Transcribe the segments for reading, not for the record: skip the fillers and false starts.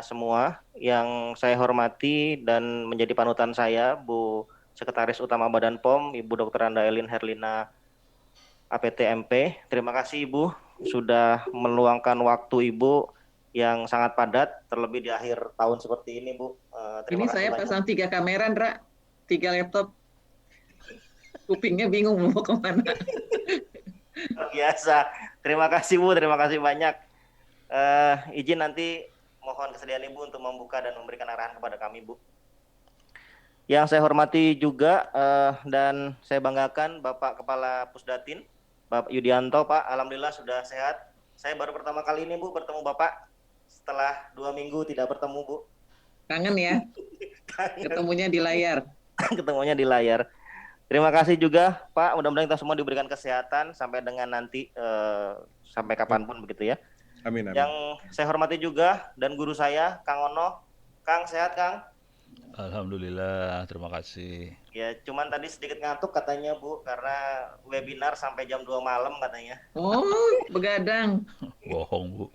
semua. Yang saya hormati dan menjadi panutan saya, Bu Sekretaris Utama Badan POM, Ibu Dr. Anda Elin Herlina APTMP. Terima kasih Ibu sudah meluangkan waktu Ibu yang sangat padat, terlebih di akhir tahun seperti ini Bu. Ini Terima kasih saya banyak. pasang 3 kamera, Ndra. 3 laptop. Kupingnya bingung mau kemana. Luar biasa. Terima kasih Bu, terima kasih banyak. Izin nanti mohon kesediaan Ibu untuk membuka dan memberikan arahan kepada kami Bu. Yang saya hormati juga dan saya banggakan Bapak Kepala Pusdatin, Bapak Yudianto, Pak. Alhamdulillah sudah sehat. Saya baru pertama kali ini Bu bertemu Bapak setelah 2 minggu tidak bertemu Bu. Kangen ya, ketemunya di layar. Ketemunya di layar. Terima kasih juga Pak. Mudah-mudahan kita semua diberikan kesehatan sampai dengan nanti sampai kapanpun begitu ya. Amin, amin. Yang saya hormati juga dan guru saya, Kang Ono. Kang, sehat Kang? Alhamdulillah, terima kasih. Ya, cuman tadi sedikit ngantuk katanya Bu, karena webinar sampai jam 2 malam katanya. Oh, begadang. Bohong, Bu.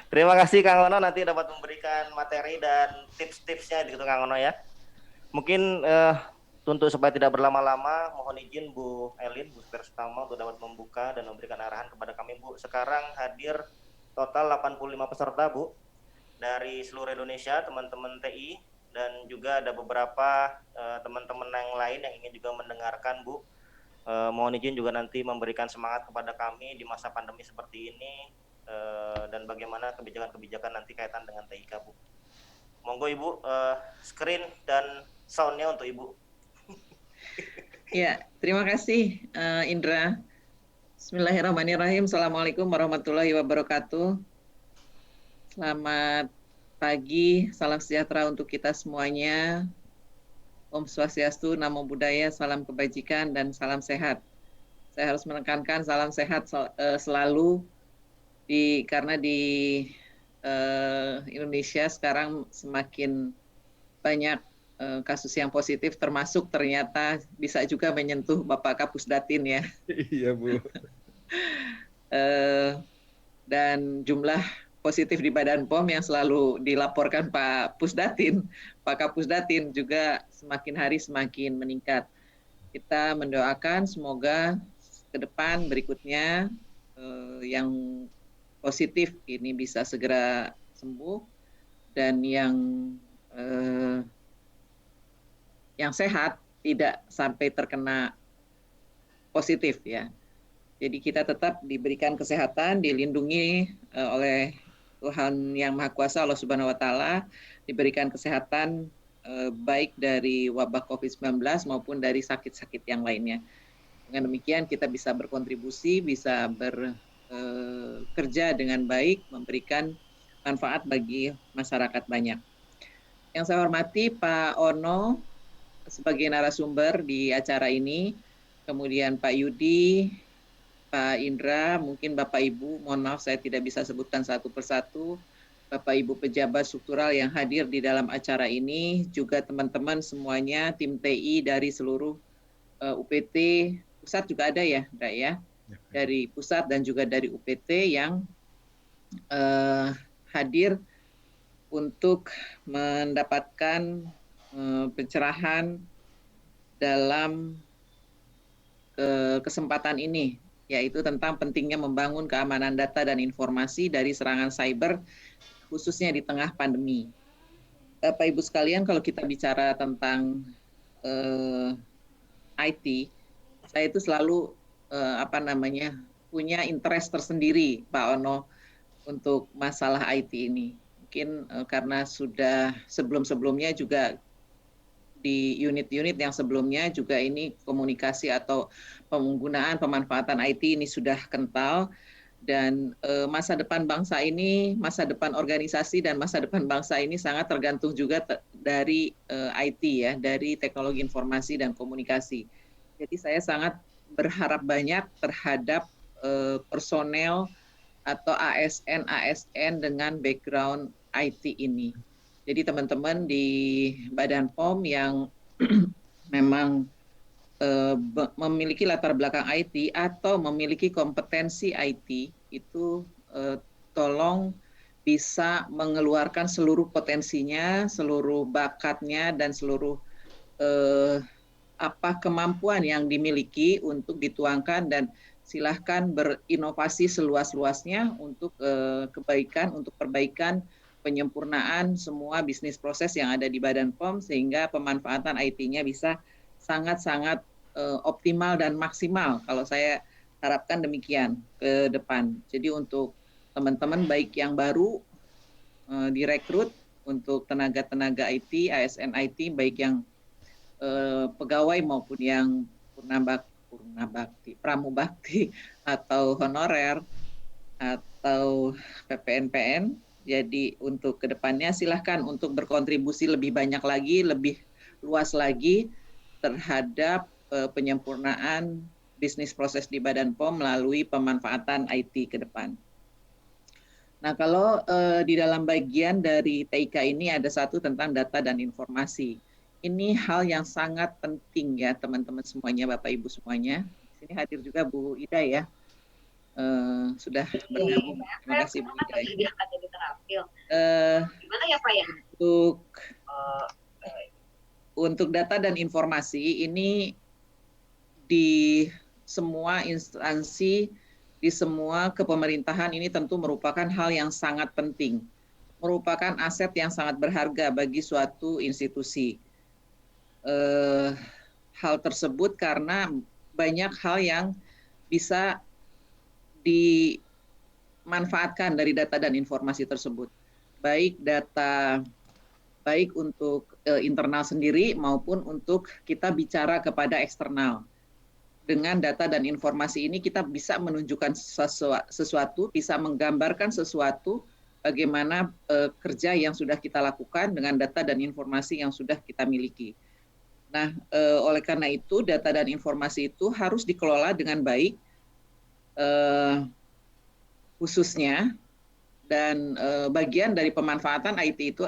Terima kasih Kang Ono, nanti dapat memberikan materi dan tips-tipsnya gitu Kang Ono ya. Mungkin untuk supaya tidak berlama-lama, mohon izin Bu Elin, Bu Sekretaris Utama untuk dapat membuka dan memberikan arahan kepada kami Bu. Sekarang hadir total 85 peserta Bu, dari seluruh Indonesia, teman-teman TI, dan juga ada beberapa teman-teman yang lain yang ingin juga mendengarkan Bu. Mohon izin juga nanti memberikan semangat kepada kami di masa pandemi seperti ini, dan bagaimana kebijakan-kebijakan nanti kaitan dengan TIK Bu. Monggo Ibu, screen dan soundnya untuk Ibu. Ya, terima kasih Indra. Bismillahirrahmanirrahim. Assalamualaikum warahmatullahi wabarakatuh. Selamat pagi, salam sejahtera untuk kita semuanya. Om Swastiastu, Namo Buddhaya, salam kebajikan dan salam sehat. Saya harus menekankan salam sehat selalu karena di Indonesia sekarang semakin banyak kasus yang positif, termasuk ternyata bisa juga menyentuh Bapak Kapusdatin ya. Iya Bu. Dan jumlah positif di Badan POM yang selalu dilaporkan Pak Pusdatin, Pak Kapusdatin juga semakin hari semakin meningkat. Kita mendoakan semoga ke depan berikutnya yang positif ini bisa segera sembuh dan yang sehat tidak sampai terkena positif ya. Jadi kita tetap diberikan kesehatan, dilindungi oleh Tuhan Yang Maha Kuasa Allah Subhanahu wa taala, diberikan kesehatan baik dari wabah COVID-19 maupun dari sakit-sakit yang lainnya. Dengan demikian kita bisa berkontribusi, bisa bekerja dengan baik, memberikan manfaat bagi masyarakat banyak. Yang saya hormati Pak Ono sebagai narasumber di acara ini, kemudian Pak Yudi, Pak Indra, mungkin Bapak Ibu, mohon maaf saya tidak bisa sebutkan satu persatu, Bapak Ibu pejabat struktural yang hadir di dalam acara ini, juga teman-teman semuanya, tim TI dari seluruh UPT, pusat juga ada ya, Mbak ya, dari pusat dan juga dari UPT yang hadir untuk mendapatkan pencerahan dalam kesempatan ini, yaitu tentang pentingnya membangun keamanan data dan informasi dari serangan cyber, khususnya di tengah pandemi. Bapak Ibu sekalian, kalau kita bicara tentang IT, saya itu selalu punya interest tersendiri, Pak Ono, untuk masalah IT ini. Mungkin karena sudah sebelum-sebelumnya juga di unit-unit yang sebelumnya juga ini komunikasi atau penggunaan pemanfaatan IT ini sudah kental, dan masa depan bangsa ini, masa depan organisasi dan masa depan bangsa ini sangat tergantung juga dari IT ya, dari teknologi informasi dan komunikasi. Jadi saya sangat berharap banyak terhadap personel atau ASN dengan background IT ini. Jadi teman-teman di Badan POM yang memang memiliki latar belakang IT atau memiliki kompetensi IT itu tolong bisa mengeluarkan seluruh potensinya, seluruh bakatnya, dan seluruh kemampuan yang dimiliki untuk dituangkan, dan silahkan berinovasi seluas-luasnya untuk kebaikan, untuk perbaikan, penyempurnaan semua bisnis proses yang ada di Badan POM, sehingga pemanfaatan IT-nya bisa sangat-sangat optimal dan maksimal. Kalau saya harapkan demikian ke depan. Jadi untuk teman-teman baik yang baru direkrut, untuk tenaga-tenaga IT, ASN IT, baik yang pegawai maupun yang pramubakti atau honorer atau PPNPN. Jadi untuk kedepannya silahkan untuk berkontribusi lebih banyak lagi, lebih luas lagi terhadap penyempurnaan bisnis proses di Badan POM melalui pemanfaatan IT ke depan. Nah, kalau di dalam bagian dari TIK ini ada satu tentang data dan informasi. Ini hal yang sangat penting ya teman-teman semuanya, Bapak Ibu semuanya. Di sini hadir juga Bu Ida ya, sudah bergabung. Terima kasih Bu Ida. Gimana ya Pak ya? Untuk data dan informasi ini di semua instansi, di semua kepemerintahan ini tentu merupakan hal yang sangat penting, merupakan aset yang sangat berharga bagi suatu institusi. Hal tersebut karena banyak hal yang bisa dimanfaatkan dari data dan informasi tersebut, baik untuk internal sendiri maupun untuk kita bicara kepada eksternal. Dengan data dan informasi ini kita bisa menunjukkan sesuatu, bisa menggambarkan sesuatu, bagaimana kerja yang sudah kita lakukan dengan data dan informasi yang sudah kita miliki. Nah, oleh karena itu data dan informasi itu harus dikelola dengan baik, khususnya, dan bagian dari pemanfaatan IT itu,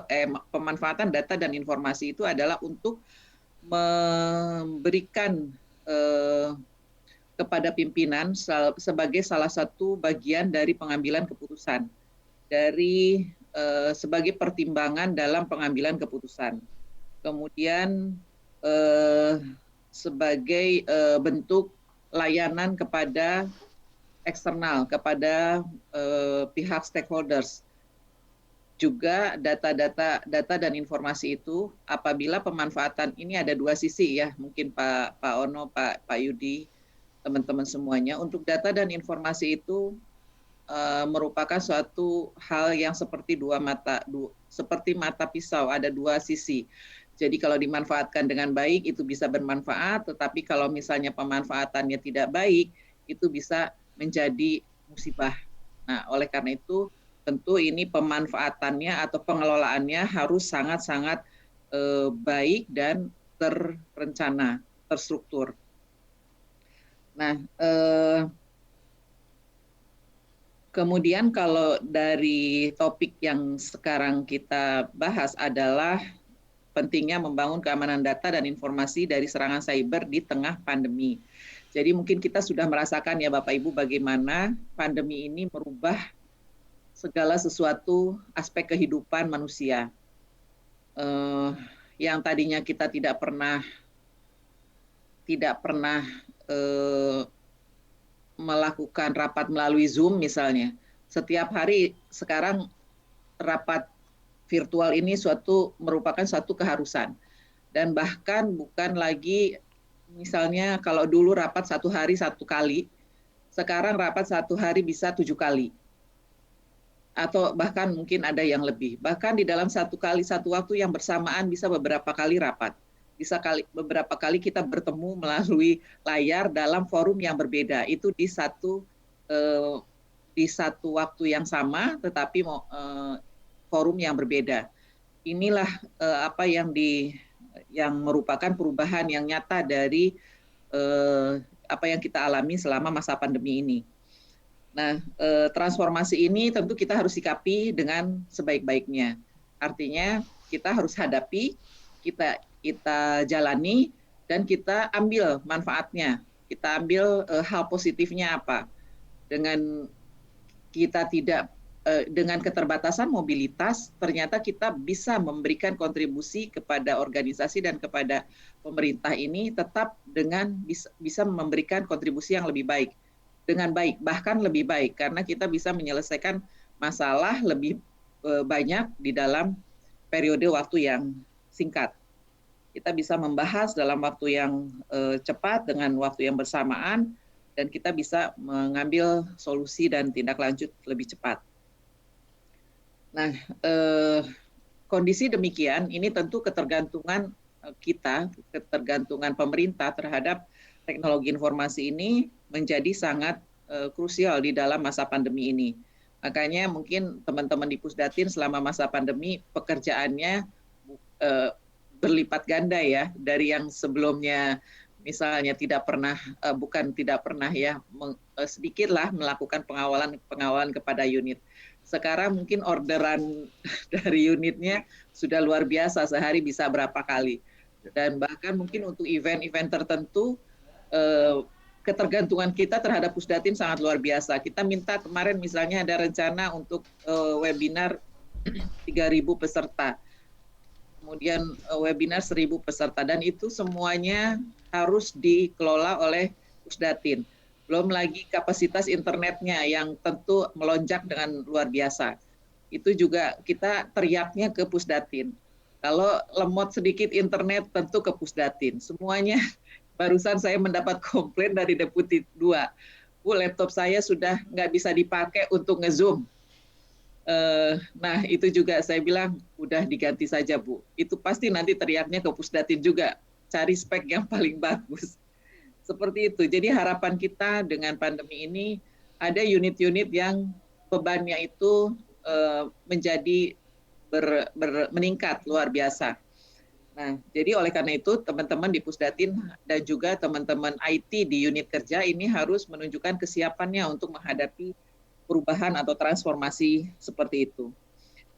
pemanfaatan data dan informasi itu adalah untuk memberikan kepada pimpinan sebagai salah satu bagian dari pengambilan keputusan, dari sebagai pertimbangan dalam pengambilan keputusan. Kemudian sebagai bentuk layanan kepada eksternal, kepada pihak stakeholders. Juga data dan informasi itu apabila pemanfaatan ini ada dua sisi ya, mungkin Pak Ono, Pak Yudi, teman-teman semuanya. Untuk data dan informasi itu merupakan suatu hal yang seperti seperti mata pisau, ada dua sisi. Jadi kalau dimanfaatkan dengan baik itu bisa bermanfaat, tetapi kalau misalnya pemanfaatannya tidak baik itu bisa menjadi musibah. Nah, oleh karena itu tentu ini pemanfaatannya atau pengelolaannya harus sangat-sangat baik dan terencana, terstruktur. Nah, kemudian kalau dari topik yang sekarang kita bahas adalah pentingnya membangun keamanan data dan informasi dari serangan cyber di tengah pandemi. Jadi mungkin kita sudah merasakan ya Bapak Ibu bagaimana pandemi ini merubah segala sesuatu aspek kehidupan manusia. Yang tadinya kita tidak pernah melakukan rapat melalui Zoom misalnya. Setiap hari sekarang rapat virtual ini merupakan suatu keharusan. Dan bahkan bukan lagi misalnya kalau dulu rapat satu hari 1 kali, sekarang rapat 1 hari bisa 7 kali. Atau bahkan mungkin ada yang lebih. Bahkan di dalam satu waktu yang bersamaan bisa beberapa kali rapat. Bisa beberapa kali kita bertemu melalui layar dalam forum yang berbeda. Itu di satu waktu yang sama, tetapi forum yang berbeda. Inilah apa yang merupakan perubahan yang nyata dari apa yang kita alami selama masa pandemi ini. Nah, transformasi ini tentu kita harus sikapi dengan sebaik-baiknya. Artinya kita harus hadapi, kita jalani, dan kita ambil manfaatnya. Kita ambil hal positifnya apa. Dengan kita tidak dengan keterbatasan mobilitas, ternyata kita bisa memberikan kontribusi kepada organisasi dan kepada pemerintah ini tetap dengan bisa memberikan kontribusi yang lebih baik, dengan baik, bahkan lebih baik, karena kita bisa menyelesaikan masalah lebih banyak di dalam periode waktu yang singkat. Kita bisa membahas dalam waktu yang cepat dengan waktu yang bersamaan, dan kita bisa mengambil solusi dan tindak lanjut lebih cepat. Nah, kondisi demikian ini tentu ketergantungan kita, ketergantungan pemerintah terhadap teknologi informasi ini menjadi sangat krusial di dalam masa pandemi ini. Makanya mungkin teman-teman di Pusdatin selama masa pandemi pekerjaannya berlipat ganda ya, dari yang sebelumnya misalnya tidak pernah sedikitlah melakukan pengawalan kepada unit. Sekarang mungkin orderan dari unitnya sudah luar biasa, sehari bisa berapa kali. Dan bahkan mungkin untuk event-event tertentu, ketergantungan kita terhadap Pusdatin sangat luar biasa. Kita minta kemarin misalnya ada rencana untuk webinar 3.000 peserta. Kemudian webinar 1.000 peserta. Dan itu semuanya harus dikelola oleh Pusdatin. Belum lagi kapasitas internetnya yang tentu melonjak dengan luar biasa. Itu juga kita teriaknya ke Pusdatin. Kalau lemot sedikit internet tentu ke Pusdatin. Semuanya, barusan saya mendapat komplain dari Deputi 2. Bu, laptop saya sudah nggak bisa dipakai untuk nge-zoom. Nah, itu juga saya bilang, udah diganti saja Bu. Itu pasti nanti teriaknya ke Pusdatin juga. Cari spek yang paling bagus. Seperti itu. Jadi harapan kita dengan pandemi ini ada unit-unit yang bebannya itu menjadi meningkat luar biasa. Nah, jadi oleh karena itu teman-teman di Pusdatin dan juga teman-teman IT di unit kerja ini harus menunjukkan kesiapannya untuk menghadapi perubahan atau transformasi seperti itu.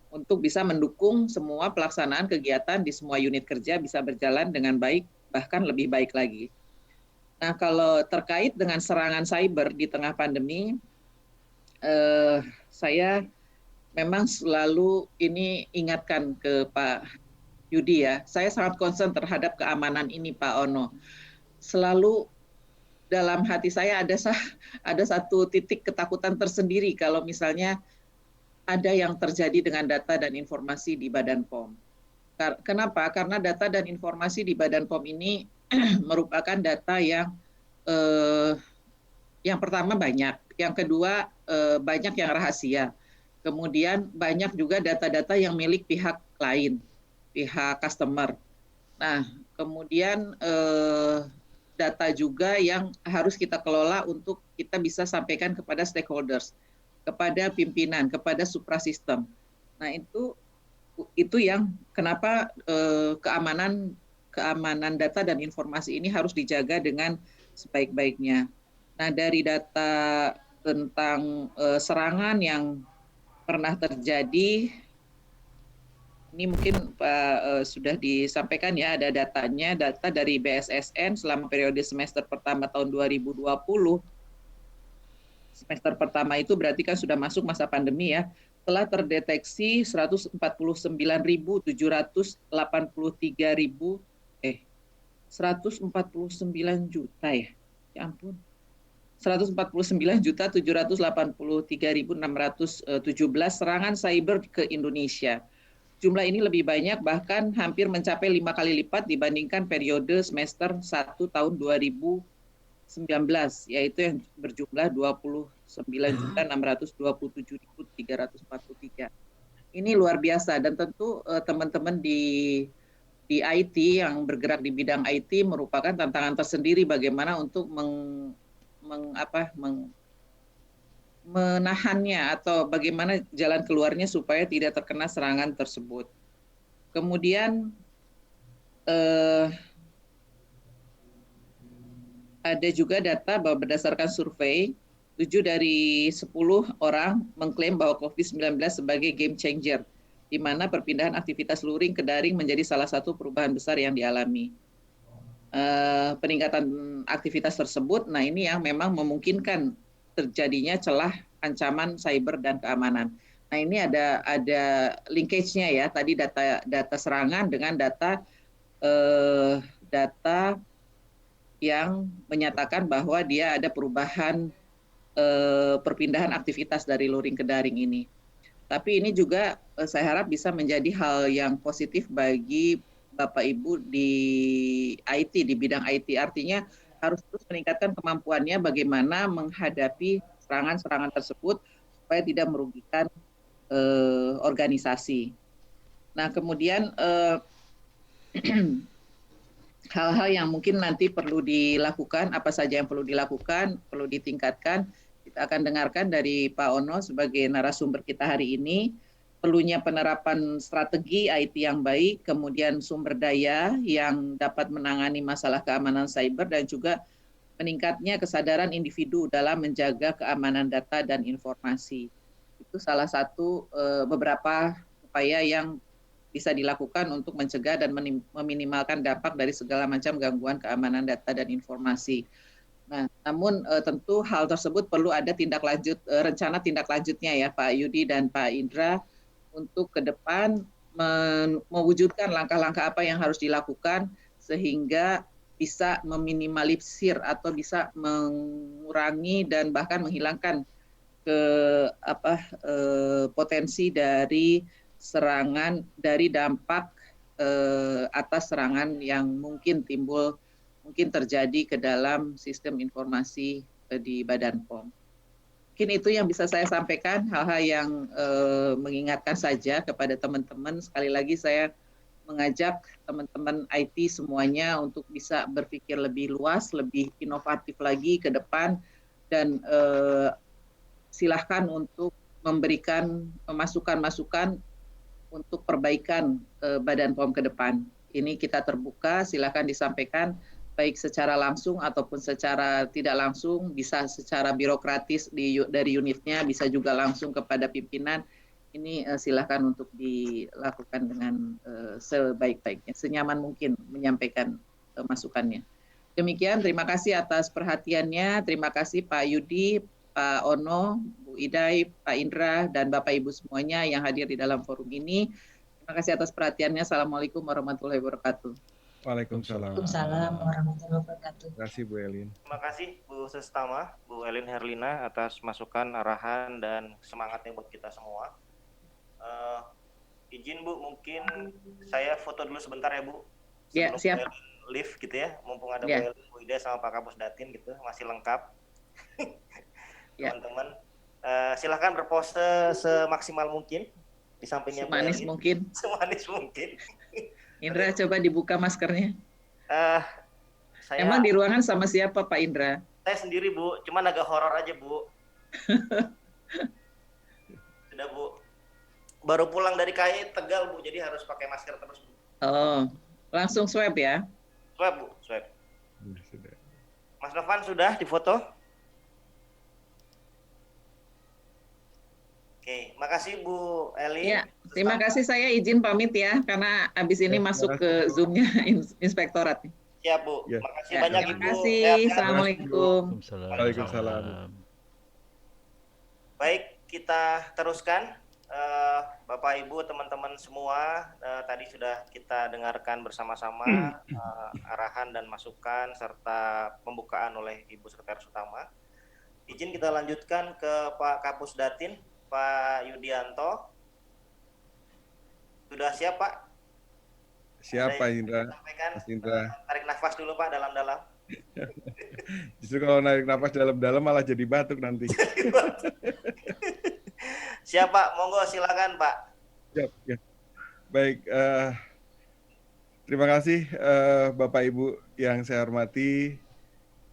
Untuk bisa mendukung semua pelaksanaan kegiatan di semua unit kerja bisa berjalan dengan baik, bahkan lebih baik lagi. Nah, kalau terkait dengan serangan cyber di tengah pandemi, saya memang selalu ini ingatkan ke Pak Yudi ya. Saya sangat concern terhadap keamanan ini, Pak Ono. Selalu dalam hati saya ada satu titik ketakutan tersendiri kalau misalnya ada yang terjadi dengan data dan informasi di Badan POM. Kenapa? Karena data dan informasi di Badan POM ini merupakan data yang pertama banyak, yang kedua banyak yang rahasia, kemudian banyak juga data-data yang milik pihak lain, pihak customer. Nah, kemudian data juga yang harus kita kelola untuk kita bisa sampaikan kepada stakeholders, kepada pimpinan, kepada suprasistem. Nah, itu yang kenapa keamanan data dan informasi ini harus dijaga dengan sebaik-baiknya. Nah, dari data tentang serangan yang pernah terjadi, ini mungkin Pak sudah disampaikan ya, ada datanya, data dari BSSN selama periode semester pertama tahun 2020. Semester pertama itu berarti kan sudah masuk masa pandemi ya, telah terdeteksi 149.783.000 149 juta ya. Ya ampun. 149.783.617 serangan cyber ke Indonesia. Jumlah ini lebih banyak, bahkan hampir mencapai 5 kali lipat dibandingkan periode semester 1 tahun 2019, yaitu yang berjumlah 29.627.343. Ini luar biasa, dan tentu teman-teman di IT yang bergerak di bidang IT merupakan tantangan tersendiri bagaimana untuk menahannya atau bagaimana jalan keluarnya supaya tidak terkena serangan tersebut. Kemudian ada juga data bahwa berdasarkan survei, 7 dari 10 orang mengklaim bahwa COVID-19 sebagai game changer, di mana perpindahan aktivitas luring ke daring menjadi salah satu perubahan besar yang dialami. Peningkatan aktivitas tersebut, nah ini yang memang memungkinkan terjadinya celah ancaman cyber dan keamanan. Nah, ini ada linkage-nya ya. Tadi data serangan dengan eh, data yang menyatakan bahwa dia ada perubahan perpindahan aktivitas dari luring ke daring ini. Tapi ini juga saya harap bisa menjadi hal yang positif bagi Bapak Ibu di IT, di bidang IT. Artinya harus terus meningkatkan kemampuannya bagaimana menghadapi serangan-serangan tersebut supaya tidak merugikan organisasi. Nah, kemudian hal-hal yang mungkin nanti perlu dilakukan, apa saja yang perlu dilakukan, perlu ditingkatkan. Kita akan dengarkan dari Pak Ono sebagai narasumber kita hari ini. Perlunya penerapan strategi IT yang baik, kemudian sumber daya yang dapat menangani masalah keamanan cyber, dan juga meningkatnya kesadaran individu dalam menjaga keamanan data dan informasi. Itu salah satu beberapa upaya yang bisa dilakukan untuk mencegah dan meminimalkan dampak dari segala macam gangguan keamanan data dan informasi. Nah, namun tentu hal tersebut perlu ada rencana tindak lanjutnya ya Pak Yudi dan Pak Indra untuk ke depan mewujudkan langkah-langkah apa yang harus dilakukan sehingga bisa meminimalisir atau bisa mengurangi dan bahkan menghilangkan potensi dari serangan, dari dampak atas serangan yang mungkin terjadi ke dalam sistem informasi di Badan POM. Mungkin itu yang bisa saya sampaikan, hal-hal yang mengingatkan saja kepada teman-teman. Sekali lagi saya mengajak teman-teman IT semuanya untuk bisa berpikir lebih luas, lebih inovatif lagi ke depan, dan silahkan untuk memberikan masukan-masukan untuk perbaikan Badan POM ke depan. Ini kita terbuka, silakan disampaikan baik secara langsung ataupun secara tidak langsung, bisa secara birokratis dari unitnya, bisa juga langsung kepada pimpinan. Ini silakan untuk dilakukan dengan sebaik-baiknya, senyaman mungkin menyampaikan masukannya. Demikian, terima kasih atas perhatiannya. Terima kasih Pak Yudi, Pak Ono, Bu Idai, Pak Indra, dan Bapak Ibu semuanya yang hadir di dalam forum ini. Terima kasih atas perhatiannya. Assalamualaikum warahmatullahi wabarakatuh. Waalaikumsalam. Waalaikumsalam warahmatullahi wabarakatuh. Terima kasih Bu Elin. Terima kasih Bu Sestama, Bu Elin Herlina atas masukan, arahan, dan semangatnya buat kita semua. Izin Bu, mungkin saya foto dulu sebentar ya Bu. Ya, siap. Bu Elin live gitu ya, mumpung ada Ya. Bu Elin, Bu Ida sama Pak Kapus Datin gitu, masih lengkap. Ya. Teman-teman, silahkan berpose semaksimal mungkin di sampingnya Bu Semanis Elin. mungkin. Semanis mungkin. Indra, coba dibuka maskernya. Saya Emang di ruangan sama siapa Pak Indra? Saya sendiri Bu, cuman agak horor aja Bu. Sudah Bu. Baru pulang dari KAI Tegal Bu, jadi harus pakai masker terus Bu. Oh, langsung swab ya? Swab Bu, swab. Sudah. Mas Novan sudah difoto? Oke, makasih Bu Eli. Ya, terima kasih, saya izin pamit ya, karena habis ini Ya, masuk terima ke kasih, Bu. Zoom-nya Siap Bu. Siap Bu. Ya. Makasih Ya, banyak terima Ibu. kasih. Sehat-sehat. Assalamualaikum. Waalaikumsalam. Baik, kita teruskan. Bapak Ibu, teman-teman semua, tadi sudah kita dengarkan bersama-sama arahan dan masukan serta pembukaan oleh Ibu Sekretaris Utama. Izin kita lanjutkan ke Pak Kapus Datin, Pak Yudianto. Sudah siap Pak? Siap Pak Indra. Sampaikan, Mas Indra. tarik nafas dulu Pak dalam-dalam. Justru kalau narik nafas dalam-dalam malah jadi batuk nanti. Siap Pak, monggo silakan Pak. Siap, ya. Baik, terima kasih Bapak Ibu yang saya hormati.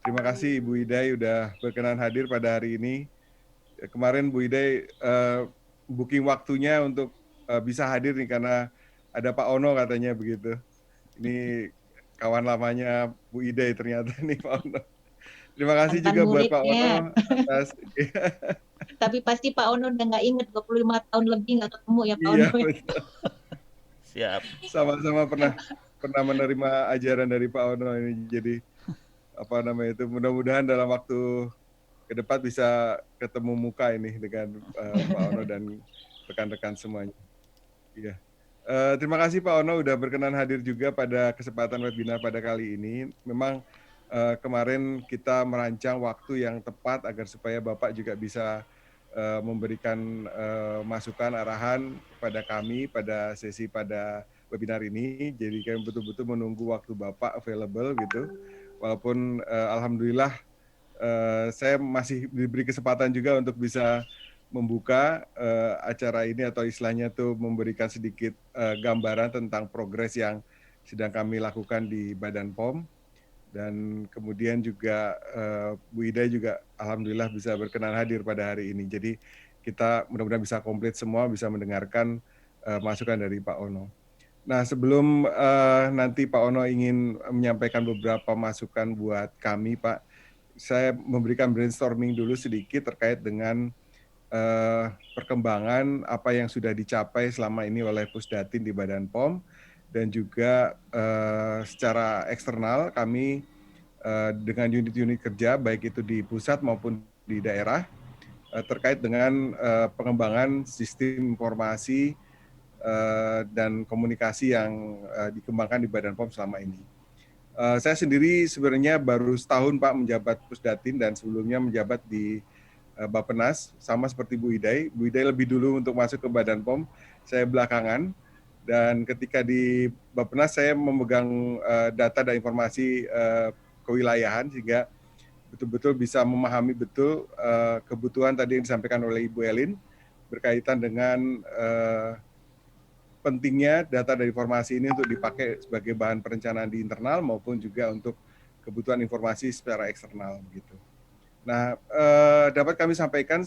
Terima kasih Ibu Idai udah berkenan hadir pada hari ini. Kemarin Bu Idai booking waktunya untuk bisa hadir nih karena ada Pak Ono katanya begitu. Ini kawan lamanya Bu Idai ternyata nih Pak Ono. Terima kasih Mantan juga buat Pak muridnya. Ono atas Tapi pasti Pak Ono udah nggak inget 25 tahun lebih nggak ketemu ya Pak iya, Ono. betul. Siap. Sama-sama pernah menerima ajaran dari Pak Ono ini, jadi apa namanya itu, mudah-mudahan dalam waktu ke depan bisa ketemu muka ini dengan Pak Ono dan rekan-rekan semuanya. Iya. Terima kasih Pak Ono udah berkenan hadir juga pada kesempatan webinar pada kali ini. Memang kemarin kita merancang waktu yang tepat agar supaya Bapak juga bisa memberikan masukan arahan kepada kami pada sesi pada webinar ini. Jadi kami betul-betul menunggu waktu Bapak available gitu. Walaupun alhamdulillah saya masih diberi kesempatan juga untuk bisa membuka acara ini atau istilahnya tuh memberikan sedikit gambaran tentang progres yang sedang kami lakukan di Badan POM. Dan kemudian juga Bu Ida juga alhamdulillah bisa berkenan hadir pada hari ini. Jadi kita mudah-mudahan bisa komplit semua, bisa mendengarkan masukan dari Pak Ono. Nah sebelum nanti Pak Ono ingin menyampaikan beberapa masukan buat kami Pak, saya memberikan brainstorming dulu sedikit terkait dengan perkembangan apa yang sudah dicapai selama ini oleh Pusdatin di Badan POM. Dan juga secara eksternal kami dengan unit-unit kerja baik itu di pusat maupun di daerah terkait dengan pengembangan sistem informasi dan komunikasi yang dikembangkan di Badan POM selama ini. Saya sendiri sebenarnya baru setahun Pak menjabat Pusdatin dan sebelumnya menjabat di Bappenas, sama seperti Bu Idai. Bu Idai lebih dulu untuk masuk ke Badan POM, saya belakangan. Dan ketika di Bappenas saya memegang data dan informasi kewilayahan sehingga betul-betul bisa memahami betul kebutuhan tadi yang disampaikan oleh Ibu Elin berkaitan dengan pentingnya data dan informasi ini untuk dipakai sebagai bahan perencanaan di internal maupun juga untuk kebutuhan informasi secara eksternal begitu. Nah, dapat kami sampaikan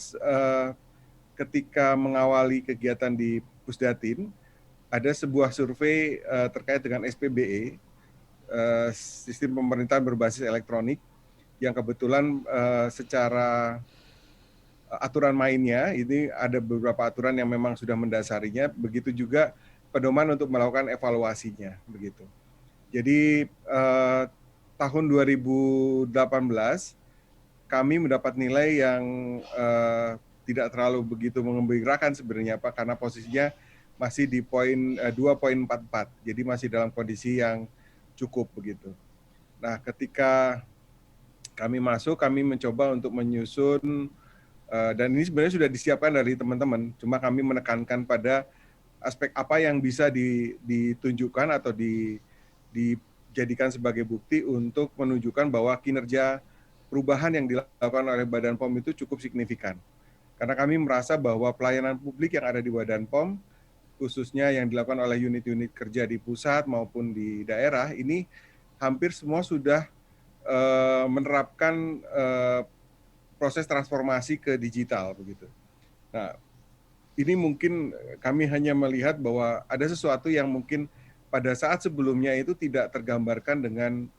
ketika mengawali kegiatan di Pusdatin ada sebuah survei terkait dengan SPBE, sistem pemerintahan berbasis elektronik, yang kebetulan secara aturan mainnya, ini ada beberapa aturan yang memang sudah mendasarinya, begitu juga pedoman untuk melakukan evaluasinya. Begitu. Jadi tahun 2018, kami mendapat nilai yang tidak terlalu begitu mengembirakan sebenarnya Pak, karena posisinya masih di poin 2.44, jadi masih dalam kondisi yang cukup begitu. Nah, ketika kami masuk, kami mencoba untuk menyusun, dan ini sebenarnya sudah disiapkan dari teman-teman, cuma kami menekankan pada aspek apa yang bisa ditunjukkan atau dijadikan sebagai bukti untuk menunjukkan bahwa kinerja perubahan yang dilakukan oleh Badan POM itu cukup signifikan. Karena kami merasa bahwa pelayanan publik yang ada di Badan POM, khususnya yang dilakukan oleh unit-unit kerja di pusat maupun di daerah, ini hampir semua sudah menerapkan proses transformasi ke digital begitu. Nah, ini mungkin kami hanya melihat bahwa ada sesuatu yang mungkin pada saat sebelumnya itu tidak tergambarkan dengan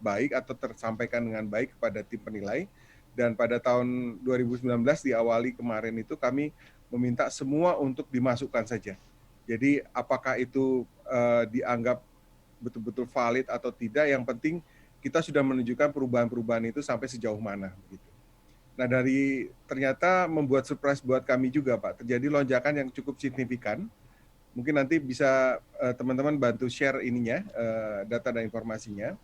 baik atau tersampaikan dengan baik kepada tim penilai, dan pada tahun 2019 diawali kemarin itu kami meminta semua untuk dimasukkan saja. Jadi apakah itu dianggap betul-betul valid atau tidak, yang penting kita sudah menunjukkan perubahan-perubahan itu sampai sejauh mana. Gitu. Nah dari ternyata membuat surprise buat kami juga Pak, terjadi lonjakan yang cukup signifikan. Mungkin nanti bisa teman-teman bantu share ininya, data dan informasinya.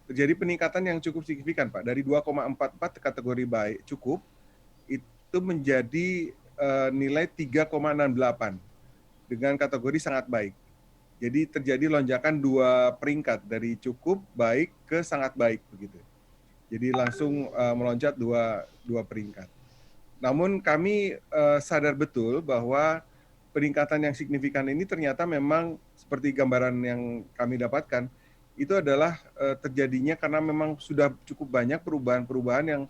Terjadi peningkatan yang cukup signifikan Pak, dari 2,44 kategori baik cukup, itu menjadi nilai 3,68. dengan kategori sangat baik. Jadi terjadi lonjakan 2 peringkat dari cukup baik ke sangat baik begitu. Jadi langsung melonjak 2 peringkat. Namun kami sadar betul bahwa peningkatan yang signifikan ini ternyata memang seperti gambaran yang kami dapatkan itu adalah terjadinya karena memang sudah cukup banyak perubahan-perubahan yang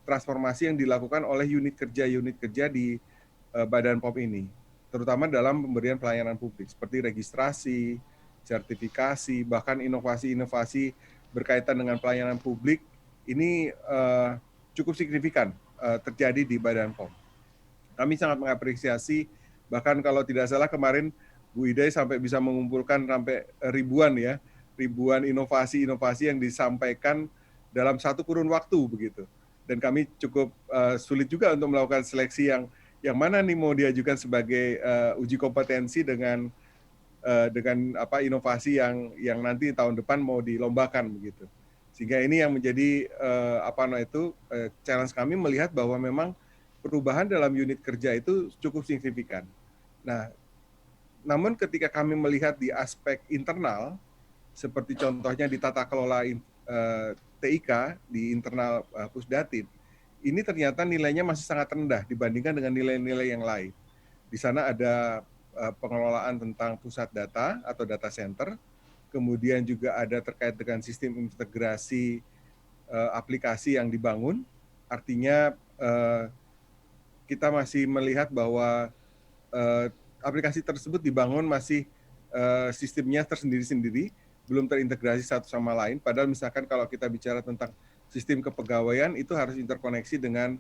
transformasi yang dilakukan oleh unit kerja di Badan POM ini, terutama dalam pemberian pelayanan publik seperti registrasi, sertifikasi, bahkan inovasi-inovasi berkaitan dengan pelayanan publik ini cukup signifikan terjadi di Badan POM. Kami sangat mengapresiasi, bahkan kalau tidak salah kemarin Bu Idai sampai bisa mengumpulkan sampai ribuan inovasi-inovasi yang disampaikan dalam satu kurun waktu begitu. Dan kami cukup sulit juga untuk melakukan seleksi yang mana nih mau diajukan sebagai uji kompetensi dengan inovasi yang nanti tahun depan mau dilombakan begitu. Sehingga ini yang menjadi challenge kami melihat bahwa memang perubahan dalam unit kerja itu cukup signifikan. Nah, namun ketika kami melihat di aspek internal, seperti contohnya di tata kelola TIK di internal Pusdatin, ini ternyata nilainya masih sangat rendah dibandingkan dengan nilai-nilai yang lain. Di sana ada pengelolaan tentang pusat data atau data center, kemudian juga ada terkait dengan sistem integrasi aplikasi yang dibangun, artinya kita masih melihat bahwa aplikasi tersebut dibangun masih sistemnya tersendiri-sendiri, belum terintegrasi satu sama lain, padahal misalkan kalau kita bicara tentang sistem kepegawaian itu harus interkoneksi dengan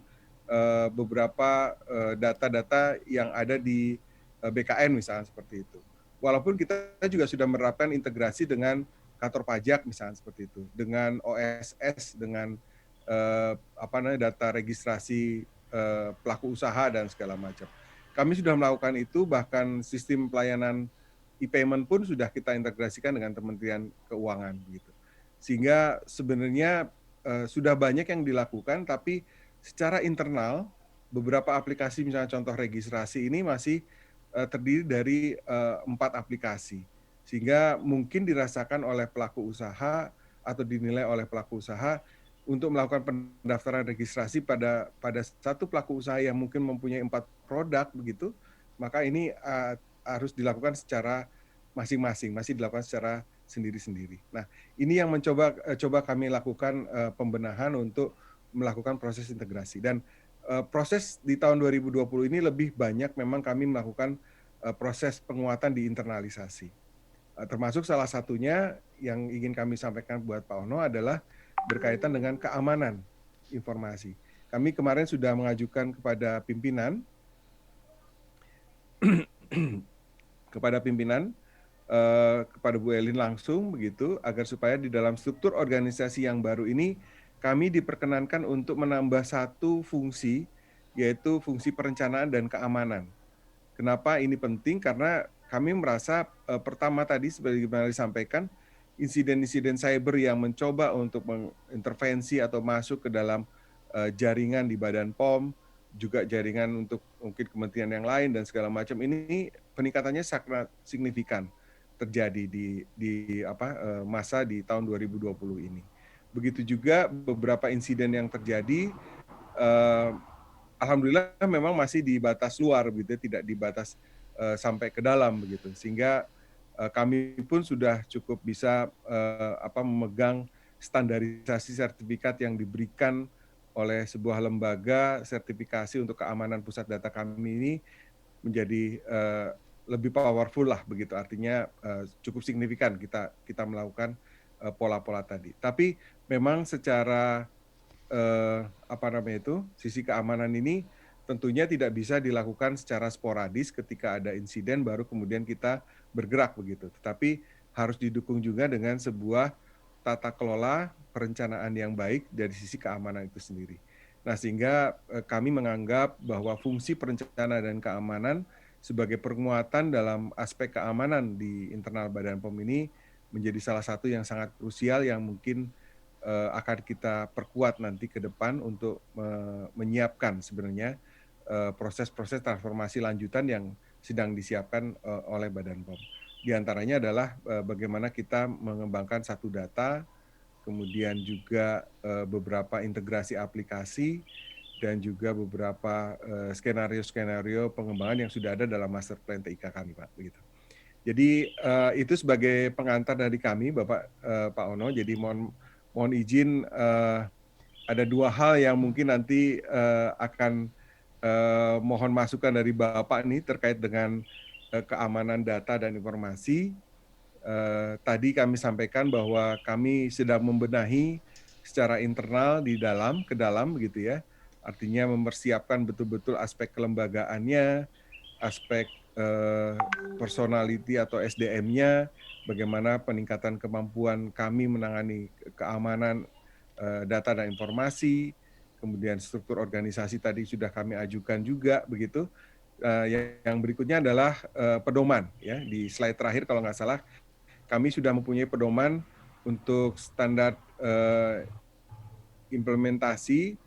beberapa data-data yang ada di BKN misalnya seperti itu. Walaupun kita juga sudah menerapkan integrasi dengan kantor pajak misalnya seperti itu, dengan OSS, dengan data registrasi pelaku usaha dan segala macam. Kami sudah melakukan itu, bahkan sistem pelayanan e-payment pun sudah kita integrasikan dengan Kementerian Keuangan begitu. Sehingga sebenarnya sudah banyak yang dilakukan, tapi secara internal beberapa aplikasi misalnya contoh registrasi ini masih terdiri dari 4 aplikasi, sehingga mungkin dirasakan oleh pelaku usaha atau dinilai oleh pelaku usaha untuk melakukan pendaftaran registrasi pada satu pelaku usaha yang mungkin mempunyai 4 produk begitu, maka ini harus dilakukan secara masing-masing, masih dilakukan secara sendiri-sendiri. Nah, ini yang coba kami lakukan pembenahan untuk melakukan proses integrasi. Dan proses di tahun 2020 ini lebih banyak memang kami melakukan proses penguatan di internalisasi. Termasuk salah satunya yang ingin kami sampaikan buat Pak Ono adalah berkaitan dengan keamanan informasi. Kami kemarin sudah mengajukan kepada pimpinan, kepada Bu Elin langsung begitu, agar supaya di dalam struktur organisasi yang baru ini kami diperkenankan untuk menambah satu fungsi, yaitu fungsi perencanaan dan keamanan. Kenapa ini penting? Karena kami merasa pertama tadi sebagaimana disampaikan, insiden-insiden cyber yang mencoba untuk mengintervensi atau masuk ke dalam jaringan di Badan POM, juga jaringan untuk mungkin kementerian yang lain dan segala macam, ini peningkatannya sangat signifikan terjadi di masa di tahun 2020 ini. Begitu juga beberapa insiden yang terjadi, alhamdulillah memang masih di batas luar begitu, tidak di batas sampai ke dalam begitu, sehingga kami pun sudah cukup bisa memegang standarisasi sertifikat yang diberikan oleh sebuah lembaga sertifikasi untuk keamanan pusat data kami ini menjadi lebih powerful lah begitu, artinya cukup signifikan kita melakukan pola-pola tadi. Tapi memang secara sisi keamanan ini tentunya tidak bisa dilakukan secara sporadis, ketika ada insiden baru kemudian kita bergerak begitu. Tetapi harus didukung juga dengan sebuah tata kelola perencanaan yang baik dari sisi keamanan itu sendiri. Nah, sehingga kami menganggap bahwa fungsi perencanaan dan keamanan sebagai penguatan dalam aspek keamanan di internal Badan POM ini menjadi salah satu yang sangat krusial yang mungkin akan kita perkuat nanti ke depan untuk menyiapkan sebenarnya proses-proses transformasi lanjutan yang sedang disiapkan oleh Badan POM. Di antaranya adalah bagaimana kita mengembangkan satu data, kemudian juga beberapa integrasi aplikasi, dan juga beberapa skenario-skenario pengembangan yang sudah ada dalam master plan TIK kami, Pak. Begitu. Jadi itu sebagai pengantar dari kami, Pak Ono. Jadi mohon izin ada 2 hal yang mungkin nanti akan mohon masukan dari Bapak nih terkait dengan keamanan data dan informasi. Tadi kami sampaikan bahwa kami sedang membenahi secara internal ke dalam begitu ya. Artinya mempersiapkan betul-betul aspek kelembagaannya, aspek personality atau SDM-nya, bagaimana peningkatan kemampuan kami menangani keamanan data dan informasi, kemudian struktur organisasi tadi sudah kami ajukan juga begitu. Yang berikutnya adalah pedoman ya, di slide terakhir kalau nggak salah kami sudah mempunyai pedoman untuk standar implementasi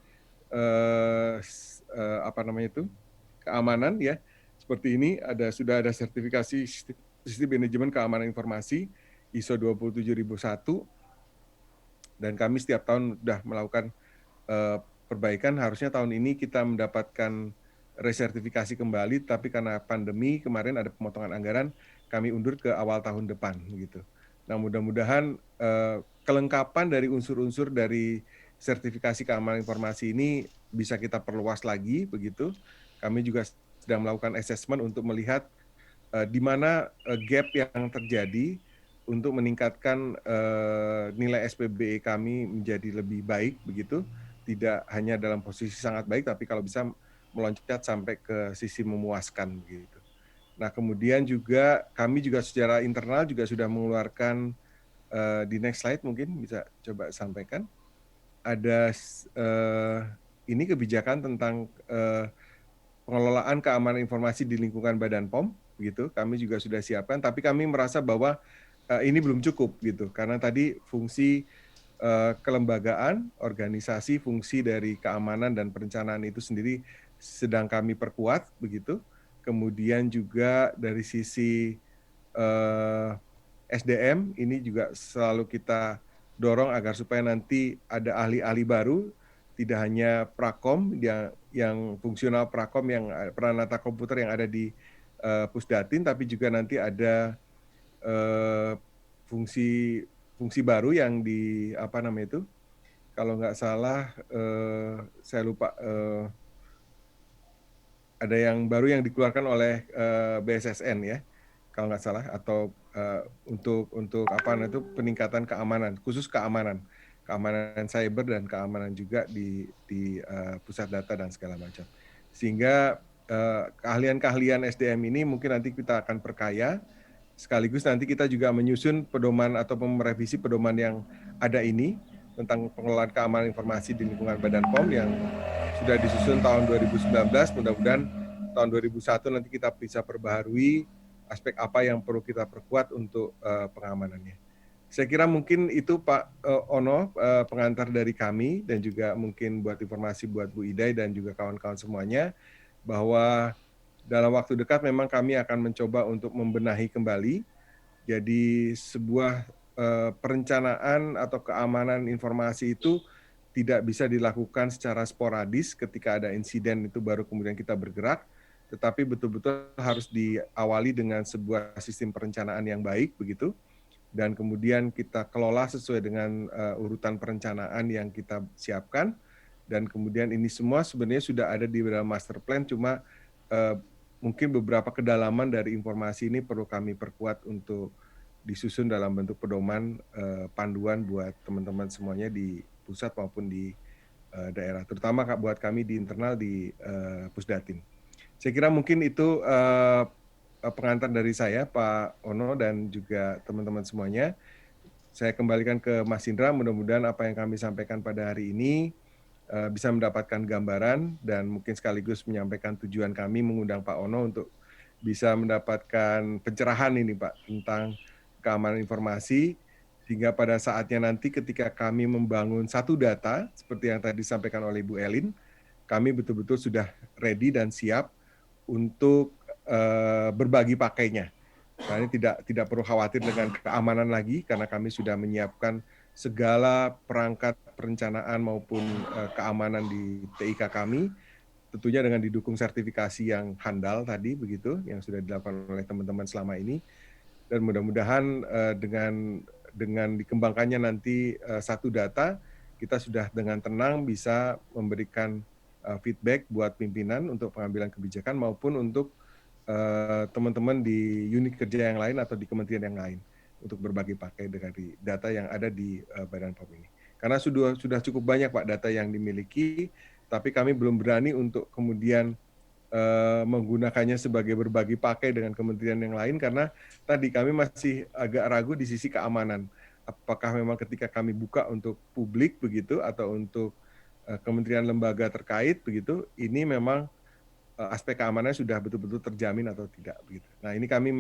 keamanan ya. Seperti ini sudah ada sertifikasi sistem manajemen keamanan informasi ISO 27001, dan kami setiap tahun sudah melakukan perbaikan. Harusnya tahun ini kita mendapatkan resertifikasi kembali, tapi karena pandemi kemarin ada pemotongan anggaran, kami undur ke awal tahun depan gitu. Nah, mudah-mudahan kelengkapan dari unsur-unsur dari sertifikasi keamanan informasi ini bisa kita perluas lagi begitu. Kami juga sedang melakukan assessment untuk melihat di mana gap yang terjadi untuk meningkatkan nilai SPBE kami menjadi lebih baik begitu. Tidak hanya dalam posisi sangat baik, tapi kalau bisa meloncat sampai ke sisi memuaskan begitu. Nah, kemudian juga kami juga secara internal juga sudah mengeluarkan di next slide mungkin bisa coba sampaikan. Ada ini kebijakan tentang pengelolaan keamanan informasi di lingkungan Badan POM gitu. Kami juga sudah siapkan, tapi kami merasa bahwa ini belum cukup gitu, karena tadi fungsi kelembagaan, organisasi, fungsi dari keamanan dan perencanaan itu sendiri sedang kami perkuat begitu. Kemudian juga dari sisi SDM ini juga selalu kita dorong agar supaya nanti ada ahli-ahli baru, tidak hanya prakom yang fungsional prakom yang peranata komputer yang ada di Pusdatin, tapi juga nanti ada fungsi baru yang di kalau nggak salah saya lupa, ada yang baru yang dikeluarkan oleh BSSN ya kalau nggak salah, atau untuk peningkatan keamanan, khusus keamanan cyber dan keamanan juga di pusat data dan segala macam, sehingga keahlian-keahlian SDM ini mungkin nanti kita akan perkaya. Sekaligus nanti kita juga menyusun pedoman atau merevisi pedoman yang ada ini tentang pengelolaan keamanan informasi di lingkungan Badan POM yang sudah disusun tahun 2019. Mudah-mudahan tahun 2001 nanti kita bisa perbaharui aspek apa yang perlu kita perkuat untuk pengamanannya. Saya kira mungkin itu Pak Ono, pengantar dari kami, dan juga mungkin buat informasi buat Bu Idai dan juga kawan-kawan semuanya, bahwa dalam waktu dekat memang kami akan mencoba untuk membenahi kembali. Jadi sebuah perencanaan atau keamanan informasi itu tidak bisa dilakukan secara sporadis, ketika ada insiden itu baru kemudian kita bergerak, tetapi betul-betul harus diawali dengan sebuah sistem perencanaan yang baik begitu, dan kemudian kita kelola sesuai dengan urutan perencanaan yang kita siapkan, dan kemudian ini semua sebenarnya sudah ada di dalam master plan, cuma mungkin beberapa kedalaman dari informasi ini perlu kami perkuat untuk disusun dalam bentuk pedoman panduan buat teman-teman semuanya di pusat maupun di daerah, terutama buat kami di internal di Pusdatin. Saya kira mungkin itu pengantar dari saya, Pak Ono, dan juga teman-teman semuanya. Saya kembalikan ke Mas Indra, mudah-mudahan apa yang kami sampaikan pada hari ini bisa mendapatkan gambaran dan mungkin sekaligus menyampaikan tujuan kami mengundang Pak Ono untuk bisa mendapatkan pencerahan ini Pak tentang keamanan informasi, sehingga pada saatnya nanti ketika kami membangun satu data seperti yang tadi disampaikan oleh Bu Elin, kami betul-betul sudah ready dan siap untuk berbagi pakainya. Nah, ini tidak perlu khawatir dengan keamanan lagi karena kami sudah menyiapkan segala perangkat perencanaan maupun keamanan di TIK kami, tentunya dengan didukung sertifikasi yang handal tadi begitu, yang sudah dilakukan oleh teman-teman selama ini, dan mudah-mudahan dengan dikembangkannya nanti satu data, kita sudah dengan tenang bisa memberikan feedback buat pimpinan untuk pengambilan kebijakan maupun untuk teman-teman di unit kerja yang lain atau di kementerian yang lain untuk berbagi pakai dari data yang ada di Badan POM ini. Karena sudah cukup banyak Pak data yang dimiliki, tapi kami belum berani untuk kemudian menggunakannya sebagai berbagi pakai dengan kementerian yang lain karena tadi kami masih agak ragu di sisi keamanan. Apakah memang ketika kami buka untuk publik begitu atau untuk kementerian lembaga terkait begitu, ini memang aspek keamanannya sudah betul-betul terjamin atau tidak begitu. Nah, ini kami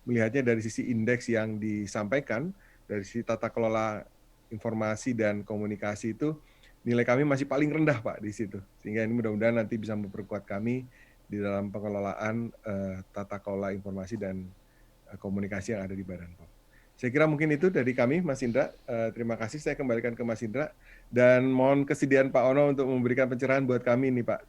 melihatnya dari sisi indeks yang disampaikan, dari sisi tata kelola informasi dan komunikasi itu nilai kami masih paling rendah Pak di situ. Sehingga ini mudah-mudahan nanti bisa memperkuat kami di dalam pengelolaan tata kelola informasi dan komunikasi yang ada di Badan POM. Saya kira mungkin itu dari kami, Mas Indra. Terima kasih, saya kembalikan ke Mas Indra. Dan mohon kesediaan Pak Ono untuk memberikan pencerahan buat kami nih Pak.